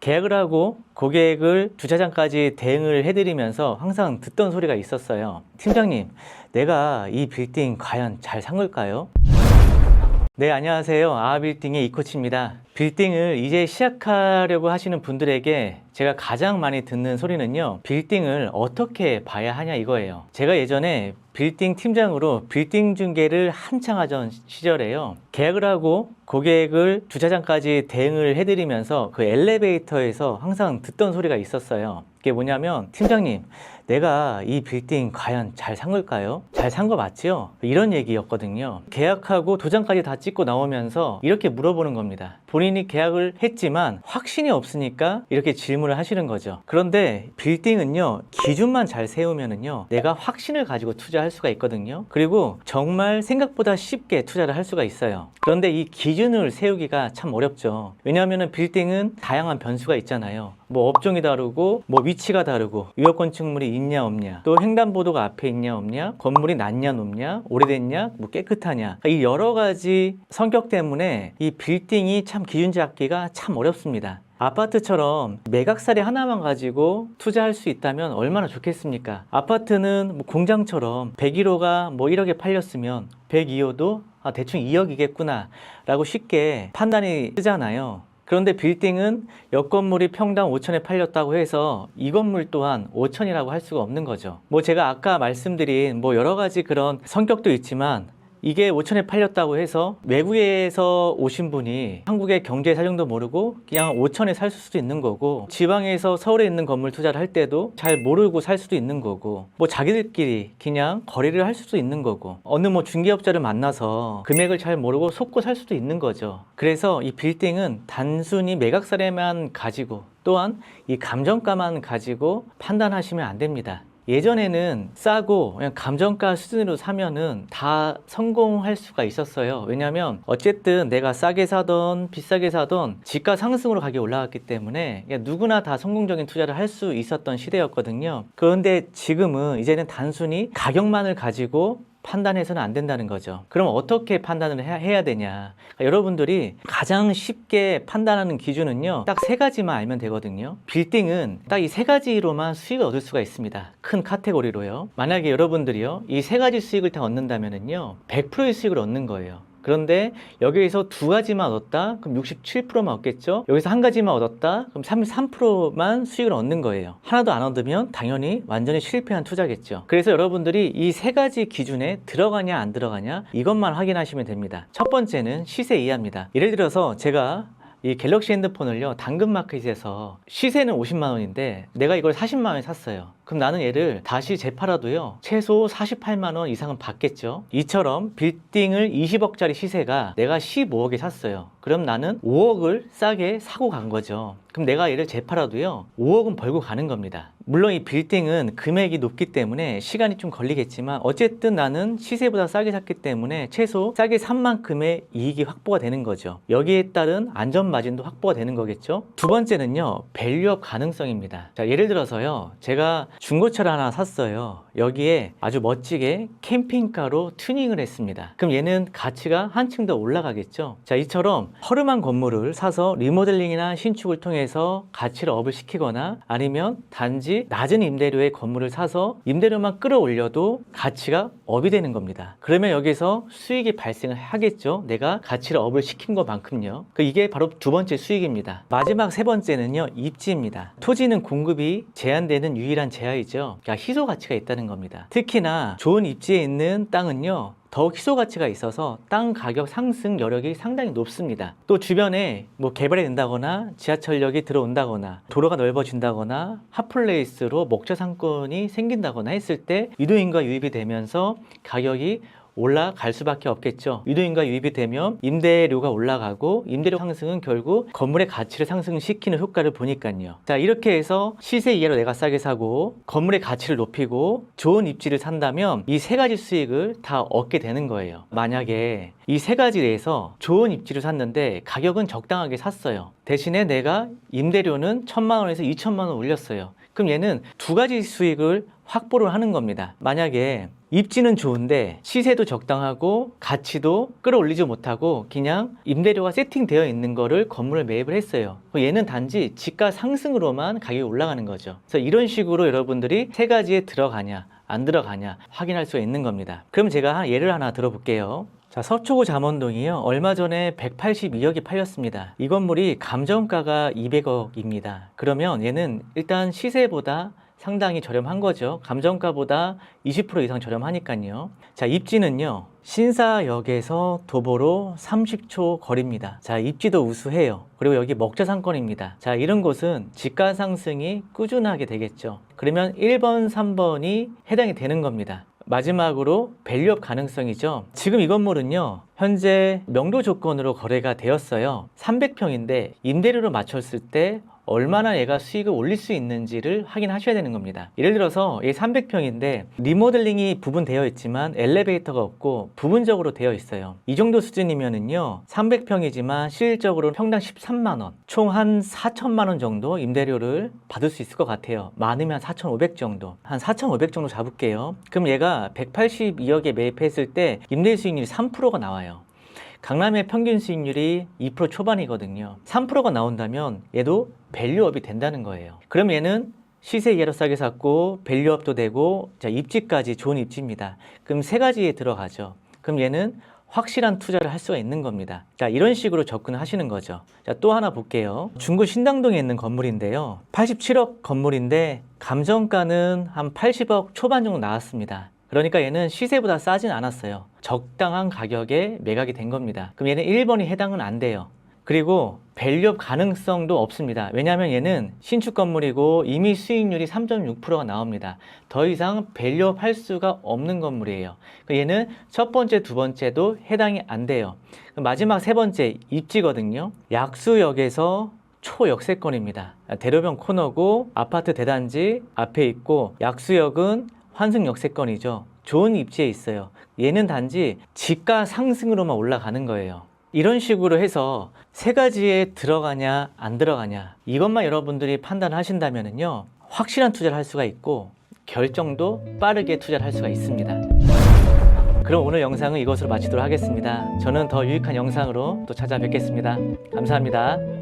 계약을 하고 고객을 주차장까지 대응을 해드리면서 항상 듣던 소리가 있었어요. 팀장님, 내가 이 빌딩 과연 잘 산 걸까요? 네, 안녕하세요. 아하빌딩의 이코치입니다. 빌딩을 이제 시작하려고 하시는 분들에게 제가 가장 많이 듣는 소리는요, 빌딩을 어떻게 봐야 하냐 이거예요. 제가 예전에 빌딩 팀장으로 빌딩 중개를 한창 하던 시절에요, 계약을 하고 고객을 주차장까지 대응을 해드리면서 그 엘리베이터에서 항상 듣던 소리가 있었어요. 그게 뭐냐면, 팀장님, 내가 이 빌딩 과연 잘 산 걸까요? 잘 산 거 맞지요? 이런 얘기였거든요. 계약하고 도장까지 다 찍고 나오면서 이렇게 물어보는 겁니다. 본인이 계약을 했지만 확신이 없으니까 이렇게 질문을 하시는 거죠. 그런데 빌딩은요, 기준만 잘 세우면은요, 내가 확신을 가지고 투자할 수가 있거든요. 그리고 정말 생각보다 쉽게 투자를 할 수가 있어요. 그런데 이 기준을 세우기가 참 어렵죠. 왜냐하면 빌딩은 다양한 변수가 있잖아요. 뭐 업종이 다르고, 뭐 위치가 다르고, 유효 건축물이 있냐 없냐, 또 횡단보도가 앞에 있냐 없냐, 건물이 낮냐 높냐, 오래됐냐, 뭐 깨끗하냐, 이 여러 가지 성격 때문에 이 빌딩이 참 기준 잡기가 참 어렵습니다. 아파트처럼 매각사리 하나만 가지고 투자할 수 있다면 얼마나 좋겠습니까? 아파트는 뭐 공장처럼 101호가 뭐 1억에 팔렸으면 102호도 대충 2억이겠구나 라고 쉽게 판단이 뜨잖아요. 그런데 빌딩은 옆 건물이 평당 5천에 팔렸다고 해서 이 건물 또한 5천이라고 할 수가 없는 거죠. 뭐 제가 아까 말씀드린 뭐 여러 가지 그런 성격도 있지만, 이게 5천에 팔렸다고 해서 외국에서 오신 분이 한국의 경제 사정도 모르고 그냥 5천에 살 수도 있는 거고, 지방에서 서울에 있는 건물 투자를 할 때도 잘 모르고 살 수도 있는 거고, 뭐 자기들끼리 그냥 거래를 할 수도 있는 거고, 어느 뭐 중개업자를 만나서 금액을 잘 모르고 속고 살 수도 있는 거죠. 그래서 이 빌딩은 단순히 매각사례만 가지고, 또한 이 감정가만 가지고 판단하시면 안 됩니다. 예전에는 싸고 그냥 감정가 수준으로 사면은 다 성공할 수가 있었어요. 왜냐면 어쨌든 내가 싸게 사던 비싸게 사던 지가 상승으로 가격이 올라갔기 때문에 누구나 다 성공적인 투자를 할 수 있었던 시대였거든요. 그런데 지금은 이제는 단순히 가격만을 가지고 판단해서는 안 된다는 거죠. 그럼 어떻게 판단을 해야 되냐? 여러분들이 가장 쉽게 판단하는 기준은요, 딱 세 가지만 알면 되거든요. 빌딩은 딱 이 세 가지로만 수익을 얻을 수가 있습니다. 큰 카테고리로요. 만약에 여러분들이요, 이 세 가지 수익을 다 얻는다면은요, 100%의 수익을 얻는 거예요. 그런데 여기에서 두 가지만 얻었다? 그럼 67%만 얻겠죠? 여기서 한 가지만 얻었다? 그럼 33%만 수익을 얻는 거예요. 하나도 안 얻으면 당연히 완전히 실패한 투자겠죠. 그래서 여러분들이 이 세 가지 기준에 들어가냐 안 들어가냐, 이것만 확인하시면 됩니다. 첫 번째는 시세 이하입니다. 예를 들어서 제가 이 갤럭시 핸드폰을요, 당근마켓에서 시세는 50만 원인데 내가 이걸 40만 원에 샀어요. 그럼 나는 얘를 다시 재팔아도요, 최소 48만 원 이상은 받겠죠. 이처럼 빌딩을 20억짜리 시세가 내가 15억에 샀어요. 그럼 나는 5억을 싸게 사고 간 거죠. 그럼 내가 얘를 재팔아도요, 5억은 벌고 가는 겁니다. 물론 이 빌딩은 금액이 높기 때문에 시간이 좀 걸리겠지만, 어쨌든 나는 시세보다 싸게 샀기 때문에 최소 싸게 산 만큼의 이익이 확보가 되는 거죠. 여기에 따른 안전 마진도 확보가 되는 거겠죠. 두 번째는요, 밸류업 가능성입니다. 자, 예를 들어서요, 제가 중고차를 하나 샀어요. 여기에 아주 멋지게 캠핑카로 튜닝을 했습니다. 그럼 얘는 가치가 한층 더 올라가겠죠. 자, 이처럼 허름한 건물을 사서 리모델링이나 신축을 통해서 가치를 업을 시키거나, 아니면 단지 낮은 임대료의 건물을 사서 임대료만 끌어올려도 가치가 업이 되는 겁니다. 그러면 여기서 수익이 발생을 하겠죠. 내가 가치를 업을 시킨 것만큼요. 이게 바로 두 번째 수익입니다. 마지막 세 번째는요, 입지입니다. 토지는 공급이 제한되는 유일한 제약이죠. 그러니까 희소 가치가 있다는 겁니다. 특히나 좋은 입지에 있는 땅은요, 더욱 희소 가치가 있어서 땅 가격 상승 여력이 상당히 높습니다. 또 주변에 뭐 개발이 된다거나 지하철역이 들어온다거나 도로가 넓어진다거나 핫플레이스로 목적 상권이 생긴다거나 했을 때 유도인과 유입이 되면서 가격이 올라갈 수밖에 없겠죠. 유도인과 유입이 되면 임대료가 올라가고, 임대료 상승은 결국 건물의 가치를 상승시키는 효과를 보니까요. 자, 이렇게 해서 시세 이하로 내가 싸게 사고 건물의 가치를 높이고 좋은 입지를 산다면 이 세 가지 수익을 다 얻게 되는 거예요. 만약에 이 세 가지에서 좋은 입지를 샀는데 가격은 적당하게 샀어요. 대신에 내가 임대료는 1,000만 원에서 2,000만 원 올렸어요. 그럼 얘는 두 가지 수익을 확보를 하는 겁니다. 만약에 입지는 좋은데 시세도 적당하고 가치도 끌어올리지 못하고 그냥 임대료가 세팅되어 있는 거를 건물을 매입을 했어요. 얘는 단지 지가 상승으로만 가격이 올라가는 거죠. 그래서 이런 식으로 여러분들이 세 가지에 들어가냐 안 들어가냐 확인할 수 있는 겁니다. 그럼 제가 예를 하나 들어볼게요. 자, 서초구 잠원동이요. 얼마 전에 182억이 팔렸습니다. 이 건물이 감정가가 200억입니다. 그러면 얘는 일단 시세보다 상당히 저렴한 거죠. 감정가보다 20% 이상 저렴하니까요. 자, 입지는요. 신사역에서 도보로 30초 거리입니다. 자, 입지도 우수해요. 그리고 여기 먹자 상권입니다. 자, 이런 곳은 지가 상승이 꾸준하게 되겠죠. 그러면 1번, 3번이 해당이 되는 겁니다. 마지막으로 밸류업 가능성이죠. 지금 이 건물은요, 현재 명도 조건으로 거래가 되었어요. 300평인데 임대료를 맞췄을 때 얼마나 얘가 수익을 올릴 수 있는지를 확인하셔야 되는 겁니다. 예를 들어서 얘 300평인데 리모델링이 부분 되어 있지만 엘리베이터가 없고 부분적으로 되어 있어요. 이 정도 수준이면은요, 300평이지만 실질적으로 평당 13만 원, 총 한 4천만 원 정도 임대료를 받을 수 있을 것 같아요. 많으면 4,500 정도, 한 4,500 정도 잡을게요. 그럼 얘가 182억에 매입했을 때 임대 수익률이 3%가 나와요. 강남의 평균 수익률이 2% 초반이거든요. 3%가 나온다면 얘도 밸류업이 된다는 거예요. 그럼 얘는 시세 이하로 싸게 샀고 밸류업도 되고, 자, 입지까지 좋은 입지입니다. 그럼 세 가지에 들어가죠. 그럼 얘는 확실한 투자를 할 수가 있는 겁니다. 자, 이런 식으로 접근을 하시는 거죠. 자, 또 하나 볼게요. 중구 신당동에 있는 건물인데요. 87억 건물인데 감정가는 한 80억 초반 정도 나왔습니다. 그러니까 얘는 시세보다 싸진 않았어요. 적당한 가격에 매각이 된 겁니다. 그럼 얘는 1번이 해당은 안 돼요. 그리고 밸류업 가능성도 없습니다. 왜냐하면 얘는 신축 건물이고 이미 수익률이 3.6%가 나옵니다. 더 이상 밸류업 할 수가 없는 건물이에요. 얘는 첫 번째, 두 번째도 해당이 안 돼요. 마지막 세 번째, 입지거든요. 약수역에서 초역세권입니다. 대로변 코너고 아파트 대단지 앞에 있고, 약수역은 환승 역세권이죠. 좋은 입지에 있어요. 얘는 단지 지가 상승으로만 올라가는 거예요. 이런 식으로 해서 세 가지에 들어가냐 안 들어가냐 이것만 여러분들이 판단하신다면요, 확실한 투자를 할 수가 있고 결정도 빠르게 투자를 할 수가 있습니다. 그럼 오늘 영상은 이것으로 마치도록 하겠습니다. 저는 더 유익한 영상으로 또 찾아뵙겠습니다. 감사합니다.